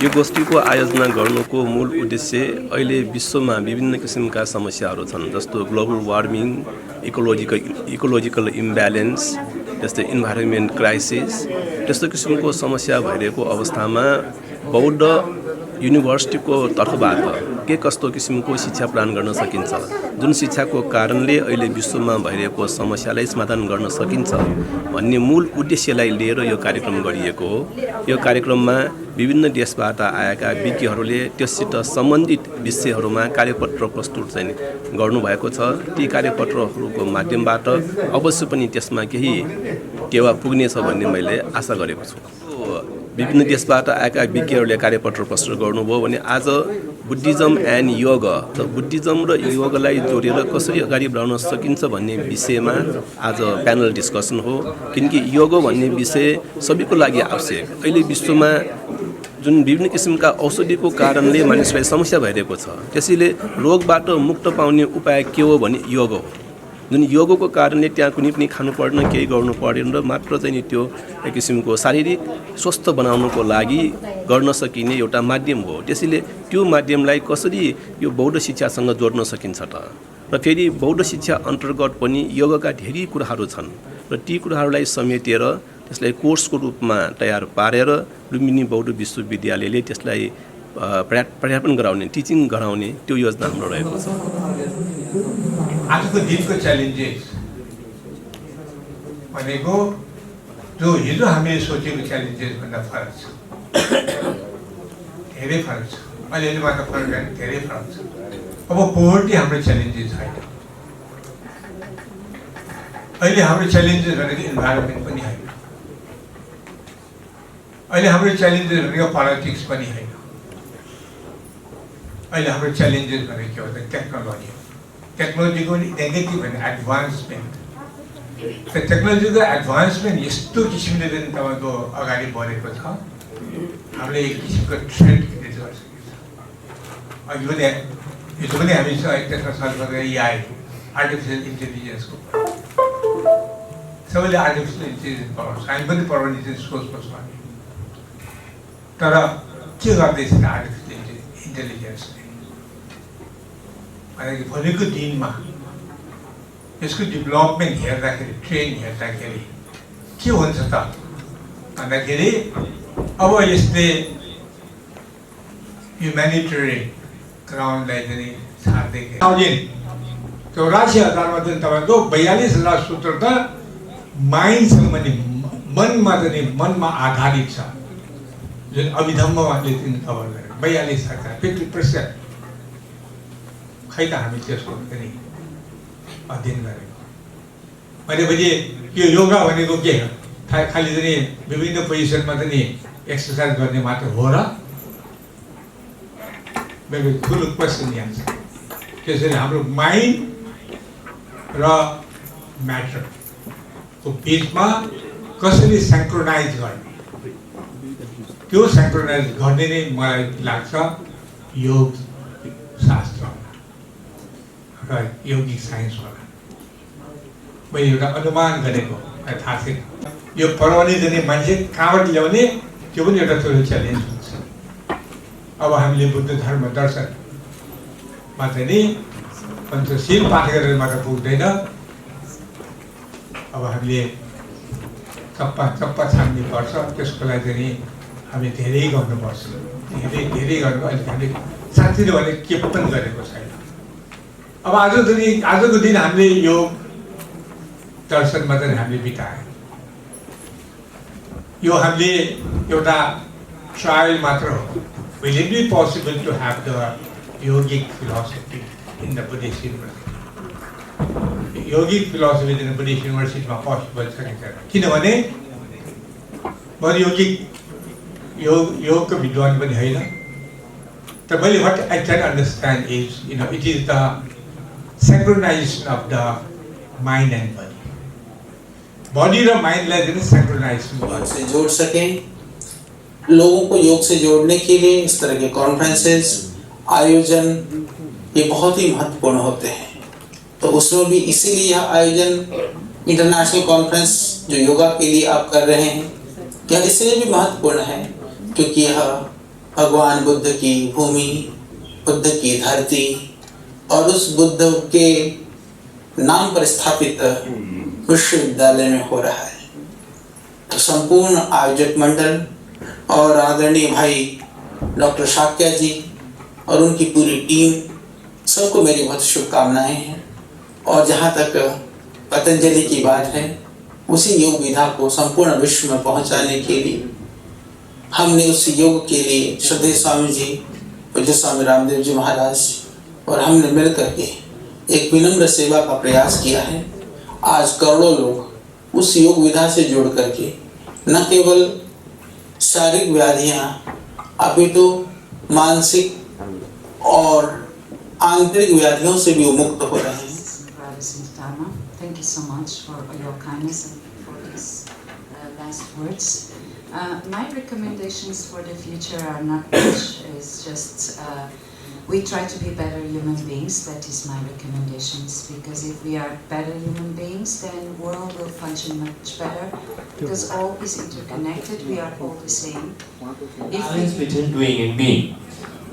यो गोष्ठीको आयोजना गर्नुको मूल उद्देश्य अहिले विश्वमा विभिन्न किसिमका समस्याहरू छन्, जस्तो ग्लोबल वार्मिङ, इकोलोजिकल इम्ब्यालेन्स, जस्तै इन्भाइरोमेन्ट क्राइसिस। त्यस्तो किसिमको समस्या भइरहेको अवस्थामा बौद्ध युनिभर्सिटीको तर्फबाट के कस्तो किसिमको शिक्षा प्रदान गर्न सकिन्छ, जुन शिक्षाको कारणले अहिले विश्वमा भइरहेको समस्यालाई समाधान गर्न सकिन्छ भन्ने मूल उद्देश्यलाई लिएर यो कार्यक्रम गरिएको हो। यो कार्यक्रममा विभिन्न देशबाट आएका विज्ञहरूले त्यससित सम्बन्धित विषयहरूमा कार्यपत्र प्रस्तुत चाहिँ गर्नुभएको छ। ती कार्यपत्रहरूको माध्यमबाट अवश्य पनि त्यसमा केही टेवा पुग्नेछ भन्ने मैले आशा गरेको छु। विभिन्न देशबाट आएका विज्ञहरूले कार्यपत्र प्रस्तुत गर्नुभयो भने आज बुद्धिज्म एन्ड योग र बुद्धिज्म र योगलाई जोडेर कसरी अगाडि बढाउन सकिन्छ भन्ने विषयमा आज प्यानल डिस्कसन हो। किनकि योग भन्ने विषय सबैको लागि आवश्यक। अहिले विश्वमा जुन विभिन्न किसिमका औषधिको कारणले मानिसलाई समस्या भइरहेको छ, त्यसैले रोगबाट मुक्त पाउने उपाय के हो भने योग हो। जुन योगको कारणले त्यहाँ कुनै पनि खानु पर्दैन, केही गर्नु पर्दैन र मात्र चाहिँ त्यो एक किसिमको शारीरिक स्वस्थ बनाउनको लागि गर्न सकिने एउटा माध्यम हो। त्यसैले त्यो माध्यमलाई कसरी यो बौद्ध शिक्षासँग जोड्न सकिन्छ त? र फेरि बौद्ध शिक्षा अन्तर्गत पनि योगका धेरै कुराहरू छन् र ती कुराहरूलाई समेटेर त्यसलाई कोर्सको रूपमा तयार पारेर लुम्बिनी बौद्ध विश्वविद्यालयले त्यसलाई प्राध्यापन गराउने, टिचिङ गराउने त्यो योजना हाम्रो रहेको छ। आजको दिनको च्यालेन्जेस भनेको जो हिजो हामीले सोचेको च्यालेन्जेस भन्दा फरक छ, धेरै फरक छ। अलिअलि मात्र फरक होइन, धेरै फरक छ। अब पोभर्टी हाम्रो च्यालेन्जेस होइन। अहिले हाम्रो च्यालेन्जेस भनेको इन्भाइरोमेन्ट पनि होइन। अहिले हाम्रो च्यालेन्जेस भनेको पोलिटिक्स पनि होइन। अहिले हाम्रो च्यालेन्जेस भनेको के हो? टेक्नोलोजी हो। टेक्नोलोजीको नेगेटिभ होइन, एडभान्समेन्ट। त्यो टेक्नोलोजीको एडभान्समेन्ट यस्तो किसिमले चाहिँ तपाईँको अगाडि बढेको छ, हामीले एक किसिमको ट्रेन्ड क्रिएट गर्न सकिन्छ। अघि पनि हिजो पनि हामी त्यसमा सर्च गरेर एआई, आर्टिफिसियल इन्टेलिजेन्सको सबैले आर्टिफिसियल इन्टेलिजेन्स पढाउँछ, हामी पनि पढाउने चाहिँ सोचको छ। तर के गर्दैछ आर्टिफिसियल इन्टेलिजेन्सले भनेको भोलिको दिनमा यसको डेभलपमेन्ट हेर्दाखेरि, ट्रेन हेर्दाखेरि के हुन्छ त भन्दाखेरि अब यसले ह्युम्यानिटेरियन ग्राउन्डलाई चाहिँ छाड्दै 84,000मा चाहिँ तपाईँको 42,000 सूत्र त माइन्डसँग पनि मनमा चाहिँ मनमा आधारित छ। जुन अभिधम्मले चाहिँ कभर गरेर 42,000 50% खै त हामी त्यसको पनि अध्ययन गरेको भनेपछि यो योगा भनेको के हो? खालि चाहिँ विभिन्न पोजिसनमा चाहिँ एक्सर्साइज गर्ने मात्र हो र? मेरो ठुलो क्वेसन यहाँ छ। त्यसरी हाम्रो माइन्ड र म्याटरको बिचमा कसरी सेन्क्रोनाइज गर्ने, त्यो सेन्क्रोनाइज गर्ने नै मलाई लाग्छ योग शास्त्र र यौगिक साइन्स होला। मैले एउटा अनुमान गरेको थाहा छैन। यो पढाउने जाने मान्छे कहाँबाट ल्याउने त्यो पनि एउटा ठुलो च्यालेन्ज हुन्छ। अब हामीले बुद्ध धर्म दर्शनमा चाहिँ नि पञ्चशील पाठ गरेर मात्र पुग्दैन। अब हामीले चप्पा छान्ने पर्छ। त्यसको लागि चाहिँ हामी धेरै गर्नुपर्छ, धेरै गर्नु। अहिले हामीले साँच्चै भने के पनि गरेको छैन। अब आजको दिन हामीले यो दर्शनमा चाहिँ हामीले बितायौँ। यो हामीले एउटा ट्रायल मात्र हो। Will it be possible to have the yogic philosophy in the Buddhist university? Yogic philosophy in the Buddhist university मा possible छ कि छैन? किनभने म योगको विद्वान पनि होइन। तर मैले what I can understand is, it is the synchronization of the mind and body. Body र माइंडलाई चाहिँ सिंक्रोनाइजेसन से जोड़ सकें। लोगों को योग से जोड़ने के लिए इस तरह के कॉन्फ्रेंसेस आयोजन ये बहुत ही महत्वपूर्ण होते हैं। तो उसमें भी इसीलिए यह आयोजन इंटरनेशनल कॉन्फ्रेंस जो योगा के लिए आप कर रहे हैं, क्या इसलिए भी महत्वपूर्ण है क्योंकि यह भगवान बुद्ध की भूमि, बुद्ध की धरती और उस बुद्ध के नाम पर स्थापित विश्वविद्यालय में हो रहा है। तो संपूर्ण आयोजक मंडल और आदरणीय भाई डॉक्टर शाक्या जी और उनकी पूरी टीम, सबको मेरी बहुत शुभकामनाएं हैं। और जहाँ तक पतंजलि की बात है, उसी योग विधा को संपूर्ण विश्व में पहुँचाने के लिए हमने उस योग के लिए श्रद्धेय स्वामी जी, पूज्य स्वामी रामदेव जी महाराज और हमने मिलकर के एक विनम्र सेवा का प्रयास किया है। आज करोड़ों लोग उस योग विधा से जुड़ करके न केवल शारीरिक व्याधियाँ अपितु मानसिक और आंतरिक व्याधियों से भी मुक्त हो रहे हैं। Thank you so much for your kindness and for these last words. My recommendations for the future are not much. It's just we try to be better human beings. That is my recommendations. Because if we are better human beings, then world will function much better. Because all is interconnected. We are all the same. Balance between doing and being.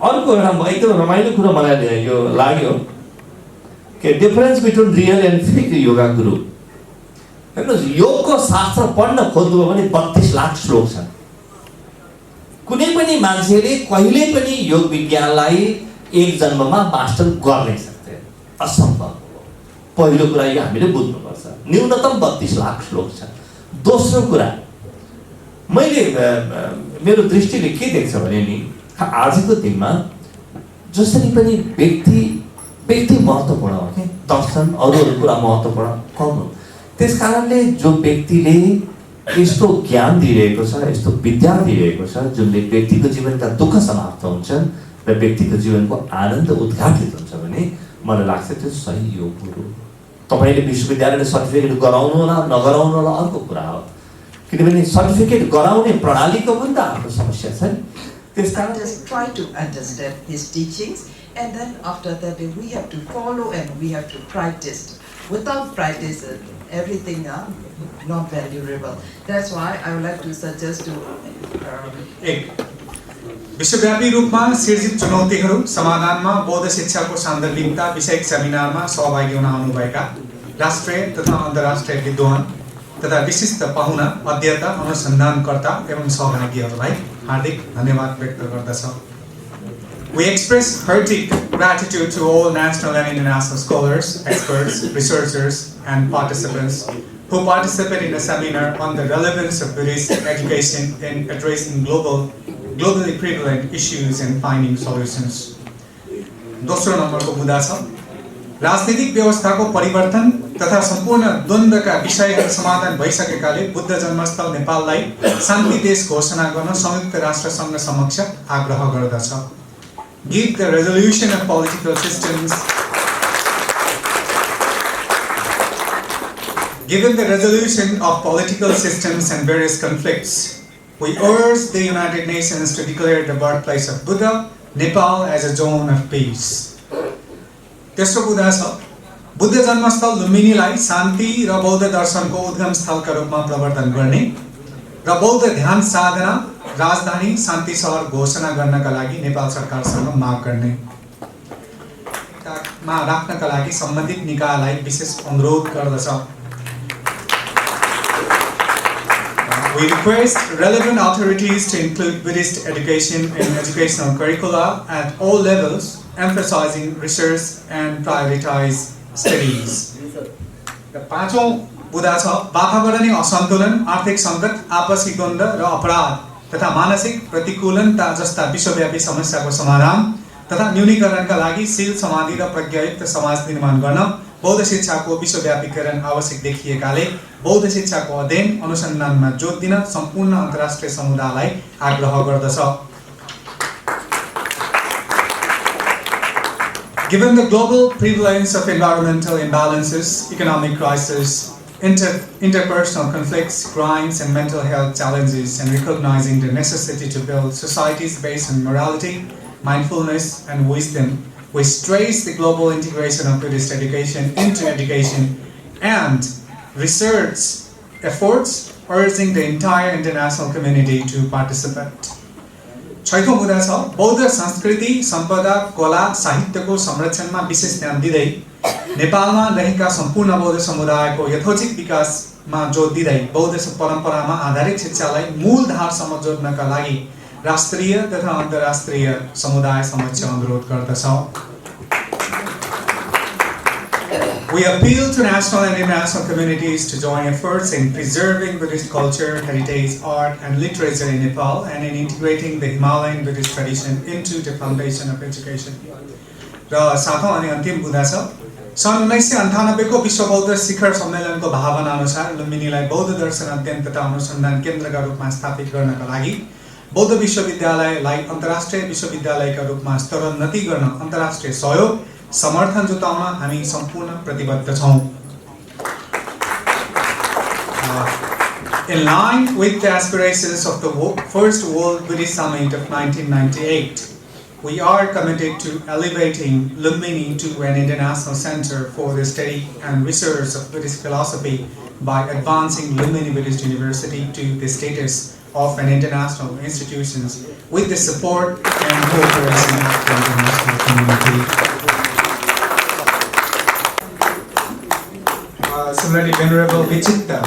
अर्को एउटा एकदम रमाइलो कुरा मलाई यो लाग्यो कि difference between real and fake yoga गुरु। हेर्नुहोस्, योगको शास्त्र पढ्न खोज्नुभयो भने 32 लाख श्लोक छन्। कुनै पनि मान्छेले कहिले पनि योग विज्ञानलाई एक जन्ममा मास्टर गर्नै सक्दैन, असम्भव हो। पहिलो कुरा यो हामीले बुझ्नुपर्छ। न्यूनतम 32 लाख श्लोक छन्। दोस्रो कुरा, मैले मेरो दृष्टिले के देख्छ भने नि, आजको दिनमा जसरी पनि व्यक्ति महत्त्वपूर्ण हो कि दर्शन अरू कुरा महत्त्वपूर्ण कम हो। त्यस कारणले जो व्यक्तिले यस्तो ज्ञान दिइरहेको छ, यस्तो विद्या दिइरहेको छ, जुनले व्यक्तिको जीवनका दुःख समाप्त हुन्छन् र व्यक्तिको जीवनको आनन्द उद्घाटित हुन्छ भने मलाई लाग्छ त्यो सही योग गुरु। तपाईँले विश्वविद्यालयले सर्टिफिकेट गराउनु होला नगराउनु होला अर्को कुरा हो, किनभने सर्टिफिकेट गराउने प्रणालीको पनि त हाम्रो समस्या छ नि। Just try to understand his teachings, and then after that we have to follow and we have to practice. Without practice, everything not valuable. That's why I would like to suggest to एक विश्वव्यापी रूपमा सिर्जित चुनौतीहरू समाधानमा बौद्ध शिक्षाको सान्दर्भिकता विषयक सेमिनारमा सहभागी हुन आउनुभएका राष्ट्रिय तथा अन्तर्राष्ट्रिय विद्वान तथा विशिष्ट पाहुना, अध्येता, अनुसन्धानकर्ता एवं सहभागीहरूलाई हार्दिक धन्यवाद व्यक्त गर्दछौँ। We express hearty gratitude to all national and international scholars, experts, researchers, and participants who participate in the seminar on the relevance of Buddhist education in addressing globally prevalent issues and finding solutions. दोस्रो नम्बरको मुद्दा छ राजनीतिक व्यवस्थाको परिवर्तन तथा सम्पूर्ण द्वन्द्वका विषयहरू समाधान भइसकेकाले बुद्ध जन्मस्थल नेपाललाई शान्ति देश घोषणा गर्न संयुक्त राष्ट्र संघ समक्ष आग्रह गर्दछ। Given the resolution of political systems and various conflicts, we urge the United Nations to declare the birthplace of Buddha, Nepal, as a zone of peace. तेस्रो कुरा छ बुद्ध जन्मस्थल लुम्बिनीलाई शान्ति र बौद्ध दर्शनको उद्गम स्थलका रूपमा प्रवर्तन गर्ने र बौद्ध ध्यान साधना राजधानी शान्ति सहर घोषणा गर्नका लागि नेपाल सरकारसँग माग गर्ने मा राख्नका लागि सम्बन्धित निकायलाई विशेष अनुरोध गर्दछ। We request relevant authorities to include Buddhist education in educational curricula at all levels, emphasizing research and prioritize studies. र पाँचौं बुदा छ वातावरणीय असन्तुलन, आर्थिक सङ्कट, आपसी द्वन्द्व र अपराध तथा मानसिक प्रतिकूलनता जस्ता विश्वव्यापी समस्याको समाधान तथा न्यूनीकरणका लागि शील समाधि र प्रज्ञायुक्त समाज निर्माण गर्न बौद्ध शिक्षाको विश्वव्यापीकरण आवश्यक देखिएकाले बौद्ध शिक्षाको अध्ययन अनुसन्धानमा जोड दिन सम्पूर्ण अन्तर्राष्ट्रिय समुदायलाई आग्रह गर्दछ। Given the global prevalence of environmental imbalances, economic crisis, interpersonal conflicts, crimes, and mental health challenges, and recognizing the necessity to build societies based on morality, mindfulness, and wisdom, we stress the global integration of Buddhist education into education and research efforts, urging the entire international community to participate. छैठौं मुद्दा छ बौद्ध संस्कृति सम्पदा कला साहित्यको संरक्षणमा विशेष ध्यान दिँदै नेपालमा रहेका सम्पूर्ण बौद्ध समुदायको यथोचित विकासमा जोड दिँदै बौद्ध परम्परामा आधारित शिक्षालाई मूलधारसम्म जोड्नका लागि राष्ट्रिय तथा अन्तर्राष्ट्रिय समुदाय समक्ष अनुरोध गर्दछौं। We appeal to national and international communities to join efforts in preserving Buddhist culture, heritage, art and literature in Nepal and in integrating the Himalayan Buddhist tradition into the foundation of education. र सातौं अनि अन्तिम मुद्दा छ सन् 1998 को विश्व बौद्ध शिखर सम्मेलनको भावना अनुसार लुम्बिनीलाई बौद्ध दर्शन अध्ययन तथा अनुसन्धान केन्द्रका रूपमा स्थापित गर्नका लागि बौद्ध विश्वविद्यालयलाई अन्तर्राष्ट्रिय विश्वविद्यालयका रूपमा स्तरोन्नति गर्न अन्तर्राष्ट्रिय सहयोग समर्थन जुटाउन हामी सम्पूर्ण प्रतिबद्ध छौं। In line with the aspirations of the First World Buddhist Summit of 1998, we are committed to elevating Lumbini to an international center for the study and research of Buddhist philosophy by advancing Lumbini Buddhist University to the status of an international institution with the support and cooperation of the international community. Similarly, Venerable Vichitta,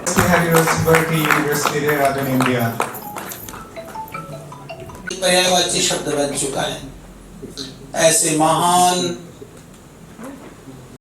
to have your University Dehradun, India. पर्यायवाची शब्द बन चुका है। ऐसे महान